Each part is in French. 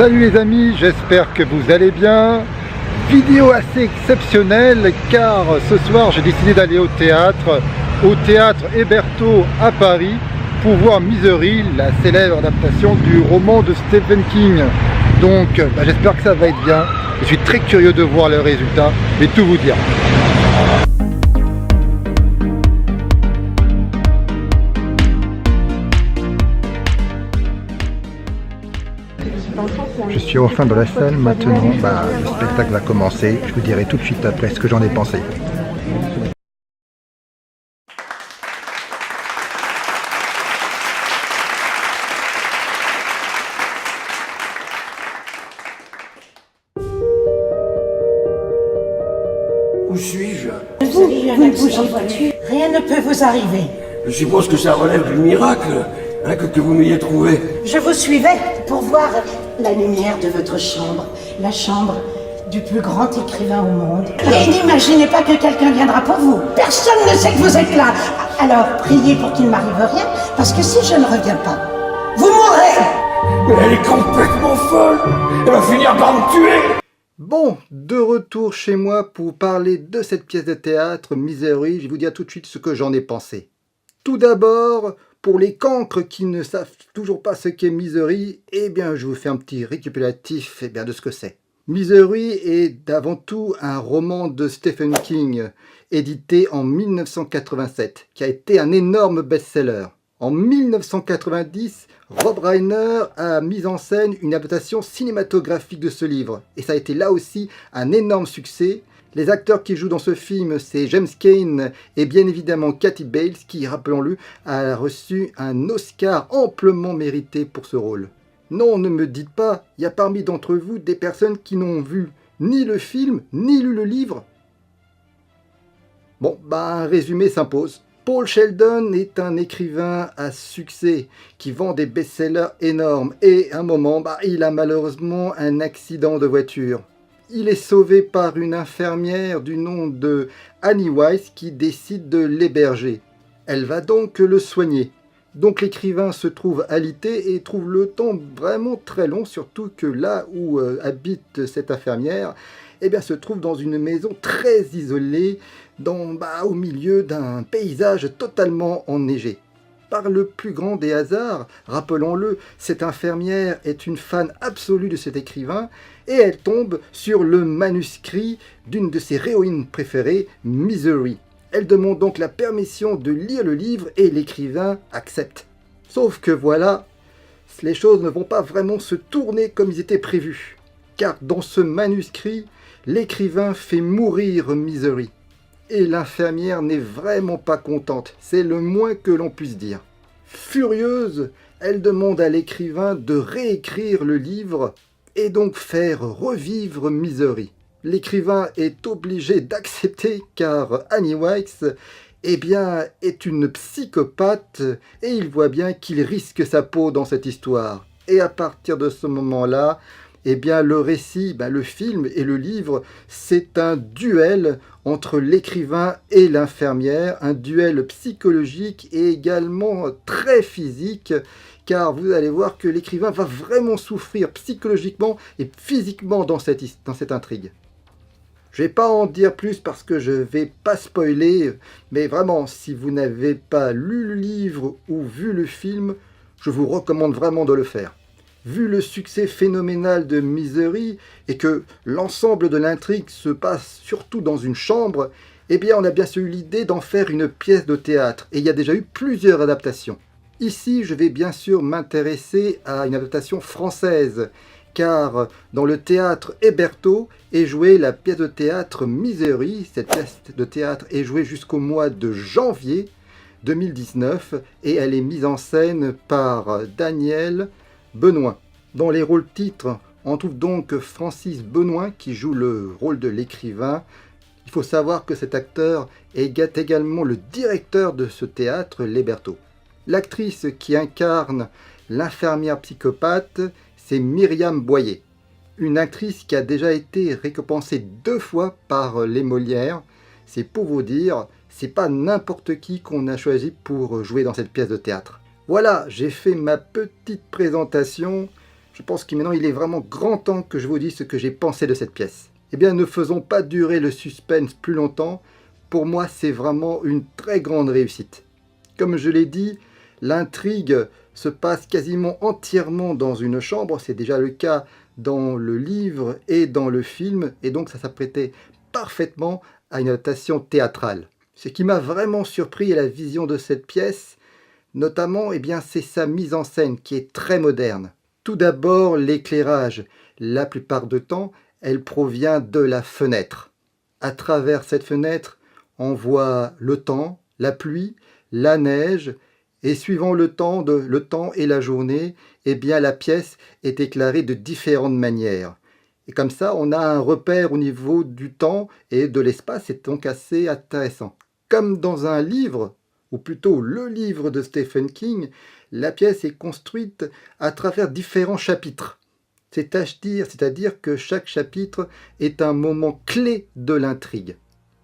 Salut les amis, j'espère que vous allez bien. Vidéo assez exceptionnelle car ce soir j'ai décidé d'aller au théâtre Hébertot à Paris pour voir Misery, la célèbre adaptation du roman de Stephen King. Donc j'espère que ça va être bien. Je suis très curieux de voir le résultat et tout vous dire. Je suis au fin de la salle maintenant, le spectacle va commencer, je vous dirai tout de suite après ce que j'en ai pensé. Où suis-je? Vous ne bougez plus, rien ne peut vous arriver. Je suppose que ça relève du miracle, que vous m'ayez trouvé. Je vous suivais pour voir la lumière de votre chambre, la chambre du plus grand écrivain au monde. Et n'imaginez pas que quelqu'un viendra pour vous. Personne ne sait que vous êtes là. Alors, priez pour qu'il ne m'arrive rien, parce que si je ne reviens pas, vous mourrez. Mais elle est complètement folle. Elle va finir par me tuer. Bon, de retour chez moi pour parler de cette pièce de théâtre, Misery. Je vais vous dire tout de suite ce que j'en ai pensé. Tout d'abord, pour les cancres qui ne savent toujours pas ce qu'est Misery, je vous fais un petit récapitulatif de ce que c'est. Misery est avant tout un roman de Stephen King, édité en 1987, qui a été un énorme best-seller. En 1990, Rob Reiner a mis en scène une adaptation cinématographique de ce livre, et ça a été là aussi un énorme succès. Les acteurs qui jouent dans ce film, c'est James Caan et bien évidemment Kathy Bates, qui, rappelons-le, a reçu un Oscar amplement mérité pour ce rôle. Non, ne me dites pas, il y a parmi d'entre vous des personnes qui n'ont vu ni le film, ni lu le livre. Bon, un résumé s'impose. Paul Sheldon est un écrivain à succès qui vend des best-sellers énormes et à un moment, il a malheureusement un accident de voiture. Il est sauvé par une infirmière du nom de Annie Weiss qui décide de l'héberger. Elle va donc le soigner. Donc l'écrivain se trouve alité et trouve le temps vraiment très long, surtout que là où habite cette infirmière, se trouve dans une maison très isolée, au milieu d'un paysage totalement enneigé. Par le plus grand des hasards, rappelons-le, cette infirmière est une fan absolue de cet écrivain et elle tombe sur le manuscrit d'une de ses héroïnes préférées, Misery. Elle demande donc la permission de lire le livre et l'écrivain accepte. Sauf que voilà, les choses ne vont pas vraiment se tourner comme ils étaient prévus. Car dans ce manuscrit, l'écrivain fait mourir Misery. Et l'infirmière n'est vraiment pas contente, c'est le moins que l'on puisse dire. Furieuse, elle demande à l'écrivain de réécrire le livre et donc faire revivre Misery. L'écrivain est obligé d'accepter car Annie Weiss est une psychopathe et il voit bien qu'il risque sa peau dans cette histoire. Et à partir de ce moment-là, le récit, le film et le livre, c'est un duel entre l'écrivain et l'infirmière, un duel psychologique et également très physique, car vous allez voir que l'écrivain va vraiment souffrir psychologiquement et physiquement dans cette intrigue. Je ne vais pas en dire plus parce que je ne vais pas spoiler, mais vraiment, si vous n'avez pas lu le livre ou vu le film, je vous recommande vraiment de le faire. Vu le succès phénoménal de Misery et que l'ensemble de l'intrigue se passe surtout dans une chambre, on a bien sûr eu l'idée d'en faire une pièce de théâtre et il y a déjà eu plusieurs adaptations. Ici, je vais bien sûr m'intéresser à une adaptation française, car dans le théâtre Hébertot est jouée la pièce de théâtre Misery. Cette pièce de théâtre est jouée jusqu'au mois de janvier 2019 et elle est mise en scène par Daniel Benoît. Dans les rôles titres, on trouve donc Francis Benoît qui joue le rôle de l'écrivain. Il faut savoir que cet acteur est également le directeur de ce théâtre, l'Hébertot. L'actrice qui incarne l'infirmière psychopathe, c'est Myriam Boyer. Une actrice qui a déjà été récompensée 2 fois par les Molières. C'est pour vous dire, c'est pas n'importe qui qu'on a choisi pour jouer dans cette pièce de théâtre. Voilà, j'ai fait ma petite présentation. Je pense que maintenant il est vraiment grand temps que je vous dise ce que j'ai pensé de cette pièce. Eh bien, ne faisons pas durer le suspense plus longtemps. Pour moi, c'est vraiment une très grande réussite. Comme je l'ai dit, l'intrigue se passe quasiment entièrement dans une chambre. C'est déjà le cas dans le livre et dans le film. Et donc, ça s'apprêtait parfaitement à une adaptation théâtrale. Ce qui m'a vraiment surpris à la vision de cette pièce, notamment, eh bien, c'est sa mise en scène qui est très moderne. Tout d'abord, l'éclairage. La plupart du temps, elle provient de la fenêtre. À travers cette fenêtre, on voit le temps, la pluie, la neige, et suivant le temps et la journée, eh bien la pièce est éclairée de différentes manières. Et comme ça, on a un repère au niveau du temps et de l'espace, c'est donc assez intéressant. Comme dans un livre, ou plutôt le livre de Stephen King, la pièce est construite à travers différents chapitres. C'est-à-dire que chaque chapitre est un moment clé de l'intrigue.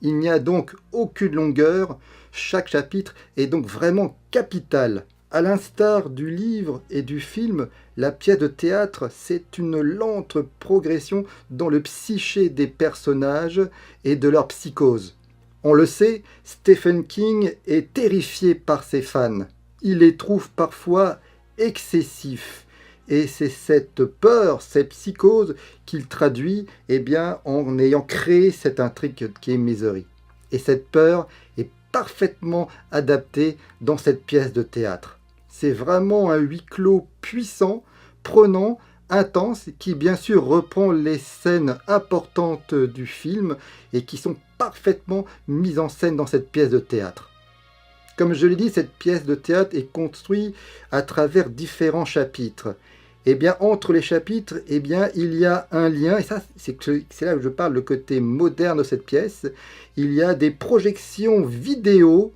Il n'y a donc aucune longueur, chaque chapitre est donc vraiment capital. À l'instar du livre et du film, la pièce de théâtre, c'est une lente progression dans le psyché des personnages et de leur psychose. On le sait, Stephen King est terrifié par ses fans. Il les trouve parfois excessifs. Et c'est cette peur, cette psychose qu'il traduit en ayant créé cette intrigue qui est Misery. Et cette peur est parfaitement adaptée dans cette pièce de théâtre. C'est vraiment un huis clos puissant, prenant, intense, qui bien sûr reprend les scènes importantes du film et qui sont parfaitement mises en scène dans cette pièce de théâtre. Comme je l'ai dit, cette pièce de théâtre est construite à travers différents chapitres. Eh bien, entre les chapitres, il y a un lien, et ça, c'est là où je parle, le côté moderne de cette pièce. Il y a des projections vidéo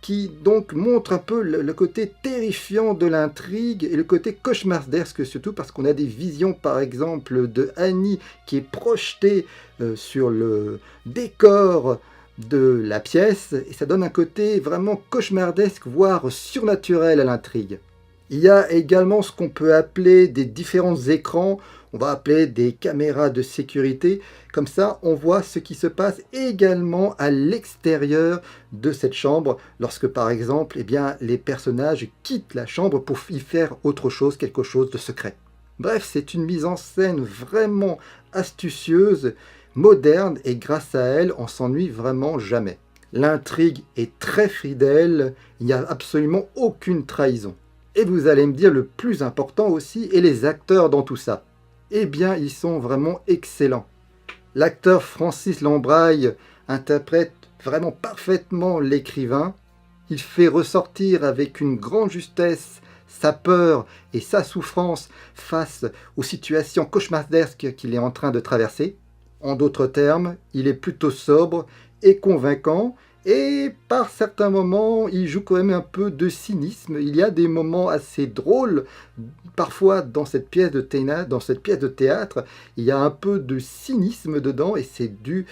qui donc montrent un peu le côté terrifiant de l'intrigue et le côté cauchemardesque surtout parce qu'on a des visions, par exemple, de Annie qui est projetée sur le décor de la pièce, et ça donne un côté vraiment cauchemardesque, voire surnaturel à l'intrigue. Il y a également ce qu'on peut appeler des différents écrans, on va appeler des caméras de sécurité. Comme ça, on voit ce qui se passe également à l'extérieur de cette chambre, lorsque par exemple, les personnages quittent la chambre pour y faire autre chose, quelque chose de secret. Bref, c'est une mise en scène vraiment astucieuse, moderne, et grâce à elle, on s'ennuie vraiment jamais. L'intrigue est très fidèle, il n'y a absolument aucune trahison. Et vous allez me dire le plus important aussi, et les acteurs dans tout ça. Eh bien, ils sont vraiment excellents. L'acteur Francis Lambraille interprète vraiment parfaitement l'écrivain. Il fait ressortir avec une grande justesse sa peur et sa souffrance face aux situations cauchemardesques qu'il est en train de traverser. En d'autres termes, il est plutôt sobre et convaincant. Et par certains moments, il joue quand même un peu de cynisme. Il y a des moments assez drôles. Parfois, dans cette pièce de théâtre, il y a un peu de cynisme dedans et c'est dû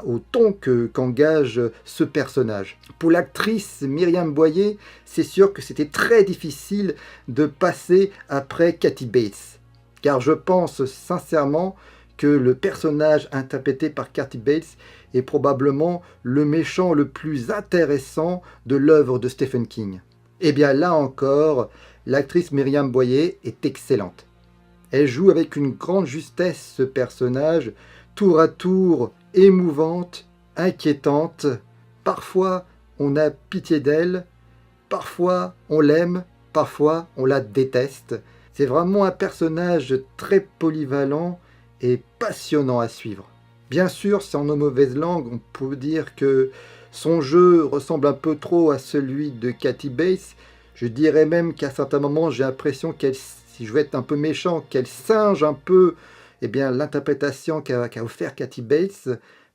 au ton qu'engage ce personnage. Pour l'actrice Myriam Boyer, c'est sûr que c'était très difficile de passer après Kathy Bates. Car je pense sincèrement que le personnage interprété par Kathy Bates est probablement le méchant le plus intéressant de l'œuvre de Stephen King. Et bien là encore, l'actrice Myriam Boyer est excellente. Elle joue avec une grande justesse ce personnage, tour à tour émouvante, inquiétante. Parfois on a pitié d'elle, parfois on l'aime, parfois on la déteste. C'est vraiment un personnage très polyvalent et passionnant à suivre. Bien sûr, sans nos mauvaises langues, on peut dire que son jeu ressemble un peu trop à celui de Kathy Bates. Je dirais même qu'à certains moments, j'ai l'impression si je veux être un peu méchant, qu'elle singe un peu l'interprétation qu'a offert Kathy Bates.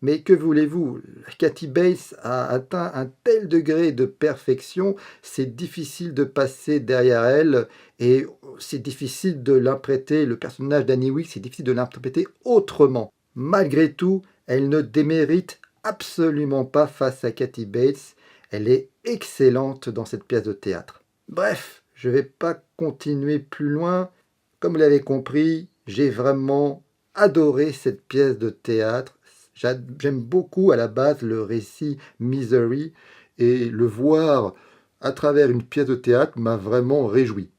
Mais que voulez-vous, Kathy Bates a atteint un tel degré de perfection, c'est difficile de passer derrière elle et c'est difficile de l'interpréter, le personnage d'Annie Wilkes, c'est difficile de l'interpréter autrement. Malgré tout, elle ne démérite absolument pas face à Kathy Bates, elle est excellente dans cette pièce de théâtre. Bref, je ne vais pas continuer plus loin. Comme vous l'avez compris, j'ai vraiment adoré cette pièce de théâtre. J'aime beaucoup à la base le récit Misery et le voir à travers une pièce de théâtre m'a vraiment réjoui.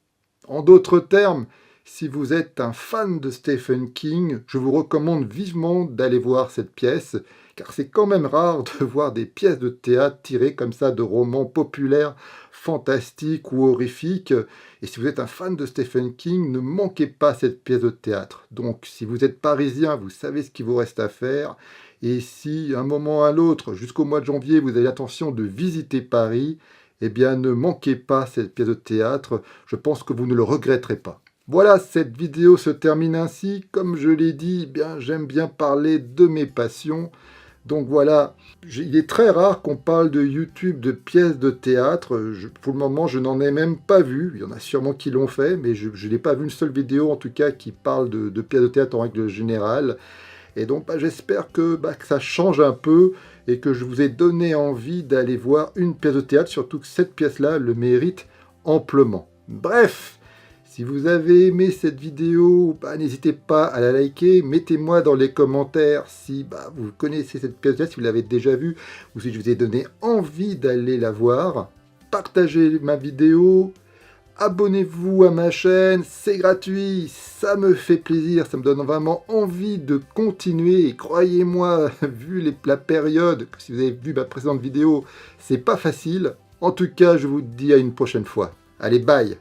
En d'autres termes, si vous êtes un fan de Stephen King, je vous recommande vivement d'aller voir cette pièce, car c'est quand même rare de voir des pièces de théâtre tirées comme ça de romans populaires, fantastiques ou horrifiques. Et si vous êtes un fan de Stephen King, ne manquez pas cette pièce de théâtre. Donc si vous êtes parisien, vous savez ce qu'il vous reste à faire. Et si, à un moment ou à l'autre, jusqu'au mois de janvier, vous avez l'intention de visiter Paris, eh bien ne manquez pas cette pièce de théâtre, je pense que vous ne le regretterez pas. Voilà, cette vidéo se termine ainsi. Comme je l'ai dit, eh bien, j'aime bien parler de mes passions. Donc voilà, il est très rare qu'on parle de YouTube, de pièces de théâtre. Pour le moment, je n'en ai même pas vu. Il y en a sûrement qui l'ont fait, mais je n'ai pas vu une seule vidéo, en tout cas, qui parle de pièces de théâtre en règle générale. Et donc, j'espère que ça change un peu et que je vous ai donné envie d'aller voir une pièce de théâtre, surtout que cette pièce-là le mérite amplement. Bref, si vous avez aimé cette vidéo, n'hésitez pas à la liker, mettez-moi dans les commentaires si vous connaissez cette pièce de théâtre, si vous l'avez déjà vue, ou si je vous ai donné envie d'aller la voir. Partagez ma vidéo, abonnez-vous à ma chaîne, c'est gratuit, ça me fait plaisir, ça me donne vraiment envie de continuer. Et croyez-moi, vu la période, si vous avez vu ma précédente vidéo, c'est pas facile. En tout cas, je vous dis à une prochaine fois. Allez, bye!